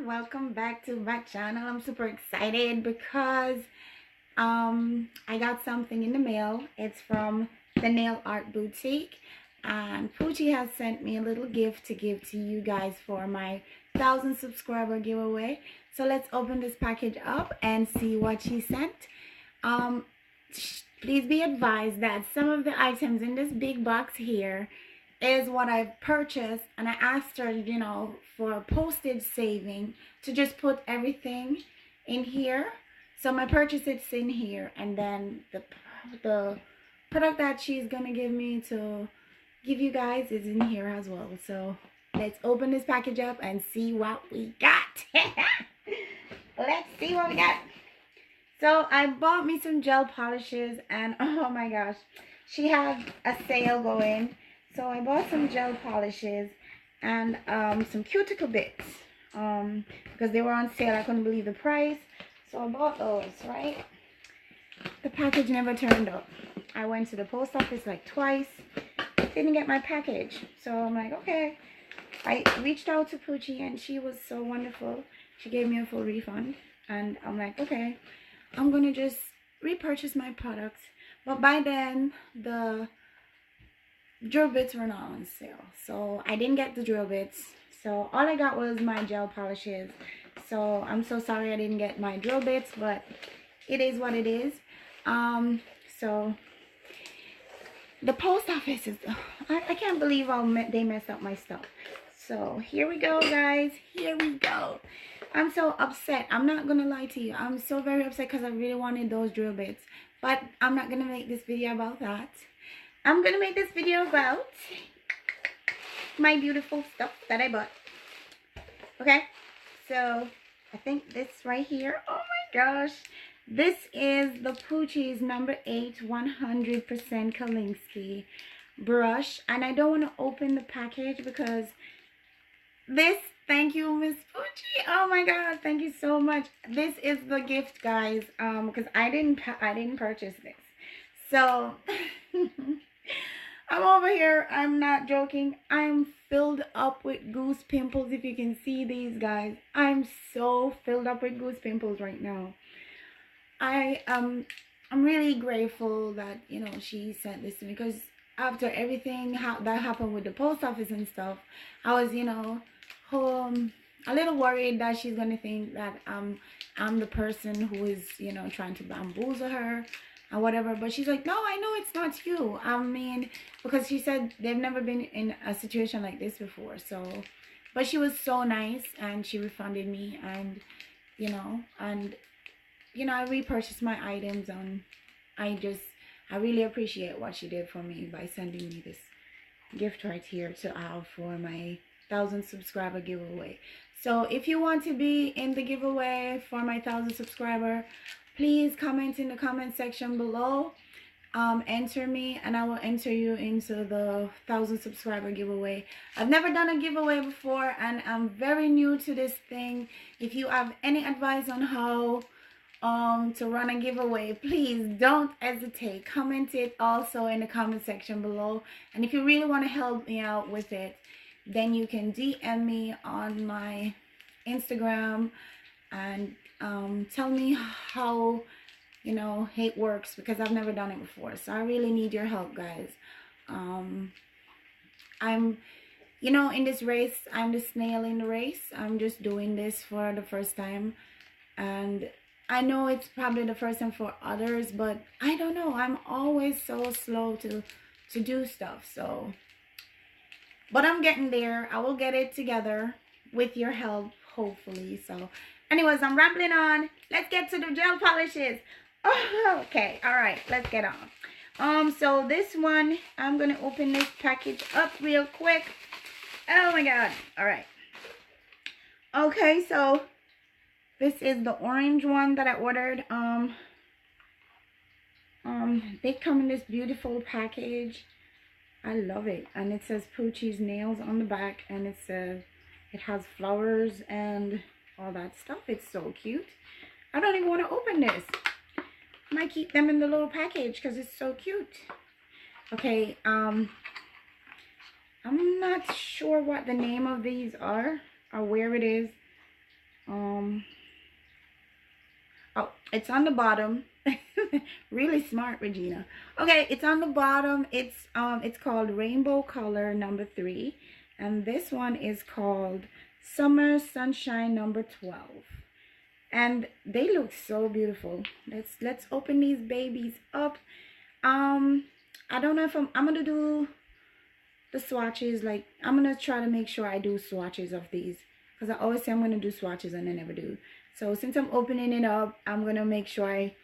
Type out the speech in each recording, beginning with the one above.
Welcome back to my channel. I'm super excited because I got something in the mail. It's from the Nail Art Boutique, and Poochie has sent me a little gift to give to you guys for my 1,000 subscriber giveaway. So let's open this package up and see what she sent. Please be advised that some of the items in this big box here is what I've purchased, and I asked her, you know, for postage saving to just put everything in here. So my purchase is in here, and then the product that she's gonna give me to give you guys is in here as well. So let's open this package up and see what we got. Let's see what we got. So I bought me some gel polishes, and oh my gosh, she had a sale going. So I bought some gel polishes and some cuticle bits because they were on sale. I couldn't believe the price, so I bought those, right? The package never turned up. I went to the post office like twice, didn't get my package. So I'm like, okay. I reached out to Poochie, and she was so wonderful. She gave me a full refund, and I'm like, okay, I'm gonna just repurchase my products. But by then the drill bits were not on sale, so I didn't get the drill bits. So all I got was my gel polishes. So I'm so sorry I didn't get my drill bits, but it is what it is. So the post office is, I can't believe how they messed up my stuff. So here we go, guys. Here we go. I'm so upset. I'm not gonna lie to you. I'm so very upset because I really wanted those drill bits, but I'm not gonna make this video about that. I'm gonna make this video about my beautiful stuff that I bought. Okay, so I think this right here, oh my gosh, this is the Poochie's number 8 100% Kolinsky brush, and I don't want to open the package because this, thank you, Miss Poochie. Oh my god, thank you so much. This is the gift, guys, because I didn't purchase this. So I'm over here, I'm not joking, I'm filled up with goose pimples. If you can see these, guys, I'm so filled up with goose pimples right now. I'm really grateful that, you know, she sent this to me, because after everything that happened with the post office and stuff, I was, you know, a little worried that she's gonna think that I'm the person who is, you know, trying to bamboozle her or whatever. But she's like, no, I know it's not you. I mean, because she said they've never been in a situation like this before. So, but she was so nice, and she refunded me, and you know, I repurchased my items, and I really appreciate what she did for me by sending me this gift right here to have for my 1,000 subscriber giveaway. So if you want to be in the giveaway for my 1,000 subscriber, please comment in the comment section below. Enter me, and I will enter you into the 1,000 subscriber giveaway. I've never done a giveaway before, and I'm very new to this thing. If you have any advice on how to run a giveaway, please don't hesitate. Comment it also in the comment section below. And if you really want to help me out with it, then you can DM me on my Instagram and tell me how, you know, it works, because I've never done it before. So I really need your help, guys. I'm, you know, in this race, I'm the snail in the race. I'm just doing this for the first time, and I know it's probably the first time for others, but I don't know. I'm always so slow to do stuff. So, but I'm getting there. I will get it together with your help, hopefully. So anyways, I'm rambling on. Let's get to the gel polishes. Oh, okay, all right, let's get on. So this one, I'm gonna open this package up real quick. Oh my god. All right. Okay, so this is the orange one that I ordered. They come in this beautiful package. I love it, and it says Poochie's Nails on the back, and it says it has flowers and all that stuff. It's so cute. I don't even want to open this. might keep them in the little package because it's so cute. Okay, I'm not sure what the name of these are or where it is. Oh, it's on the bottom. Really smart, Regina. Okay, it's on the bottom. It's called Rainbow Color number 3, and this one is called Summer Sunshine number 12. And they look so beautiful. Let's open these babies up. I don't know if I'm gonna do the swatches. Like, I'm gonna try to make sure I do swatches of these, because I always say I'm gonna do swatches and I never do. So since I'm opening it up, I'm gonna make sure I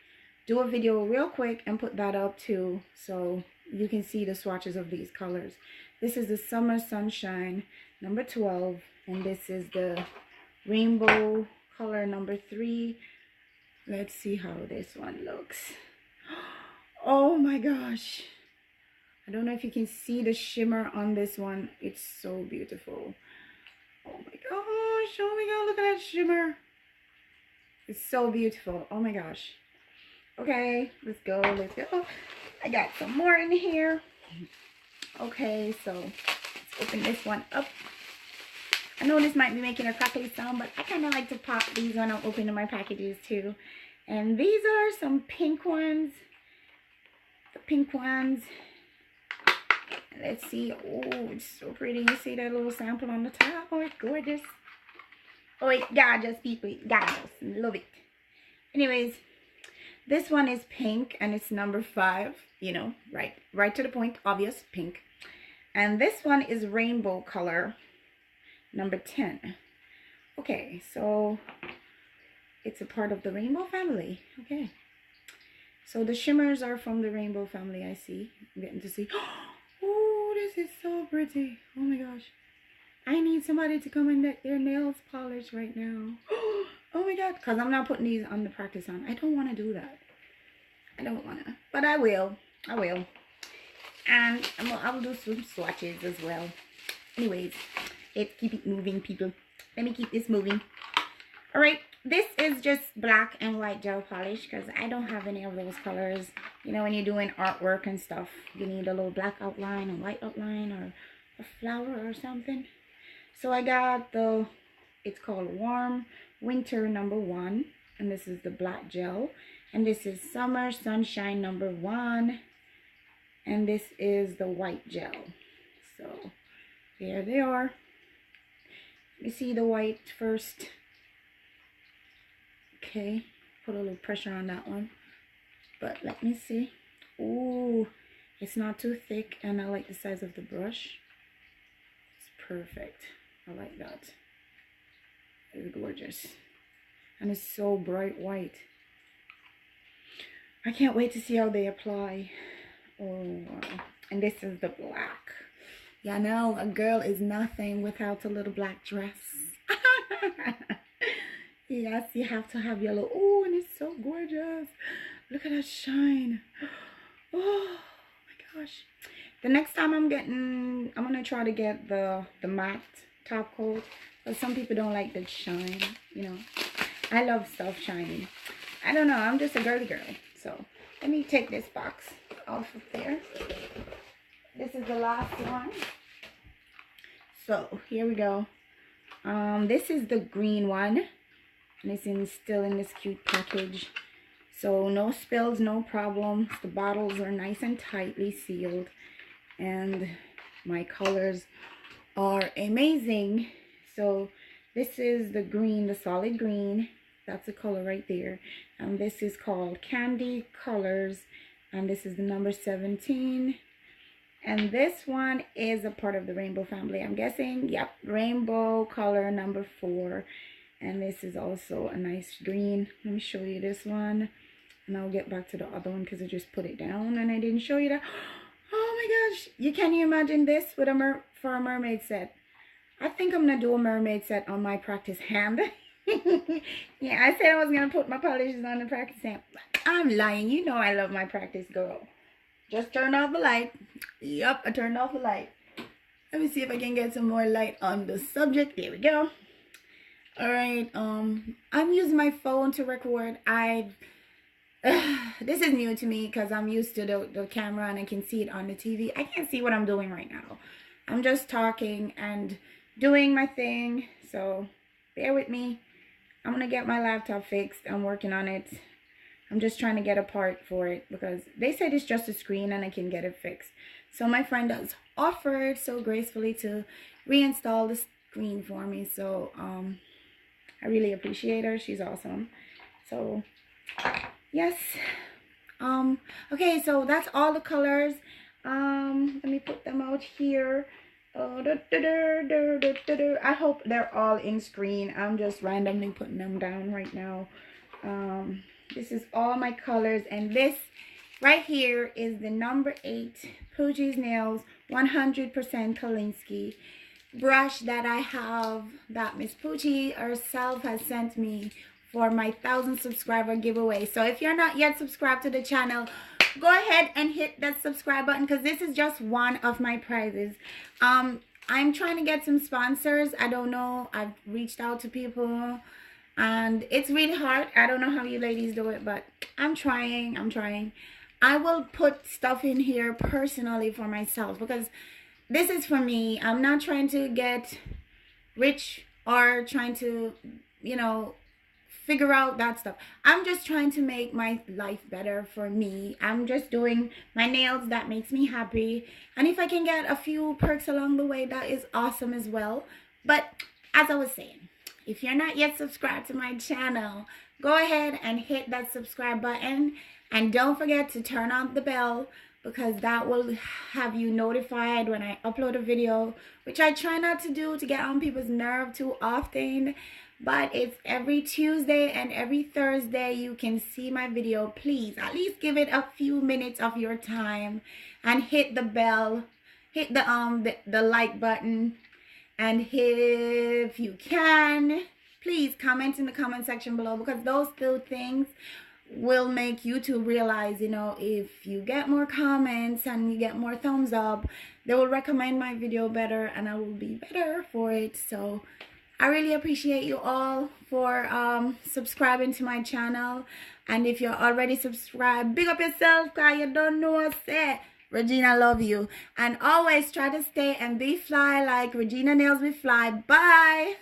do a video real quick and put that up too, so you can see the swatches of these colors. This is the Summer Sunshine number 12, and this is the Rainbow Color number 3. Let's see how this one looks. Oh my gosh, I don't know if you can see the shimmer on this one. It's so beautiful. Oh my gosh, oh my god, look at that shimmer. It's so beautiful. Oh my gosh. Okay, let's go. I got some more in here. Okay, so let's open this one up. I know this might be making a crackly sound, but I kind of like to pop these when I'm opening my packages too. And these are some pink ones. The pink ones. Let's see. Oh, it's so pretty. You see that little sample on the top? Oh, it's gorgeous. Oh, it's gorgeous, people. Gorgeous. Love it. Anyways, this one is pink, and it's number 5. You know, right to the point. Obvious, pink. And this one is Rainbow Color number 10. Okay, so it's a part of the Rainbow family. Okay, so the shimmers are from the Rainbow family. I see. I'm getting to see. Oh, this is so pretty. Oh my gosh, I need somebody to come and get their nails polished right now. Oh my god, because I'm not putting these on the practice on. I don't want to do that. I don't want to, but I will. And I'll do some swatches as well. Anyways, let's keep it moving, people. Let me keep this moving. All right, this is just black and white gel polish, because I don't have any of those colors. You know, when you're doing artwork and stuff, you need a little black outline, a white outline, or a flower or something. So I got it's called Warm Winter number 1, and this is the black gel. And this is Summer Sunshine number 1, and this is the white gel. So there they are. Let me see the white first. Okay, put a little pressure on that one, but let me see. Ooh, it's not too thick, and I like the size of the brush. It's perfect. I like that. It's gorgeous, and it's so bright white. I can't wait to see how they apply. Oh wow. And this is the black. Yeah, know a girl is nothing without a little black dress. Yes, you have to have your little. Oh, and it's so gorgeous. Look at that shine. Oh my gosh. The next time I'm gonna try to get the matte top coat, but some people don't like the shine, you know. I love stuff shiny. I don't know, I'm just a girly girl. So let me take this box off of there. This is the last one. So here we go. This is the green one, and it's still in this cute package. So no spills, no problems. The bottles are nice and tightly sealed, and my colors are amazing. So this is the green, the solid green. That's the color right there. And this is called Candy Colors, and this is the number 17. And this one is a part of the Rainbow family, I'm guessing. Yep, Rainbow Color number 4. And this is also a nice green. Let me show you this one, and I'll get back to the other one because I just put it down and I didn't show you that. Oh my gosh, can you imagine this with for a mermaid set? I think I'm gonna do a mermaid set on my practice hand. Yeah, I said I was gonna put my polishes on the practice hand. I'm lying. You know I love my practice, girl. Just turn off the light. Yep, I turned off the light. Let me see if I can get some more light on the subject. There we go. All right. I'm using my phone to record. I This is new to me because I'm used to the camera and I can see it on the TV. I can't see what I'm doing right now. I'm just talking and doing my thing, so bear with me. I'm gonna get my laptop fixed. I'm working on it. I'm just trying to get a part for it because they said it's just a screen and I can get it fixed. So my friend has offered so gracefully to reinstall the screen for me. So I really appreciate her. She's awesome. So yes. Okay, so that's all the colors. Let me put them out here. I hope they're all in screen. I'm just randomly putting them down right now. This is all my colors, and this right here is the number 8 Poochie's Nails 100% Kolinsky brush that I have, that Miss Poochie herself has sent me for my 1,000 subscriber giveaway. So if you're not yet subscribed to the channel, go ahead and hit that subscribe button because this is just one of my prizes. I'm trying to get some sponsors. I don't know. I've reached out to people and it's really hard. I don't know how you ladies do it, but I'm trying. I will put stuff in here personally for myself because this is for me. I'm not trying to get rich or trying to, you know, figure out that stuff. I'm just trying to make my life better for me. I'm just doing my nails. That makes me happy. And if I can get a few perks along the way, that is awesome as well. But as I was saying, if you're not yet subscribed to my channel, go ahead and hit that subscribe button. And don't forget to turn on the bell because that will have you notified when I upload a video, which I try not to do to get on people's nerve too often. But it's every Tuesday and every Thursday you can see my video. Please at least give it a few minutes of your time and hit the bell, hit the like button, and if you can, please comment in the comment section below because those two things will make YouTube realize, you know, if you get more comments and you get more thumbs up, they will recommend my video better and I will be better for it. So I really appreciate you all for subscribing to my channel. And if you're already subscribed, big up yourself because you don't know what to say. Regina love you. And always try to stay and be fly like Regina Nails Be Fly. Bye.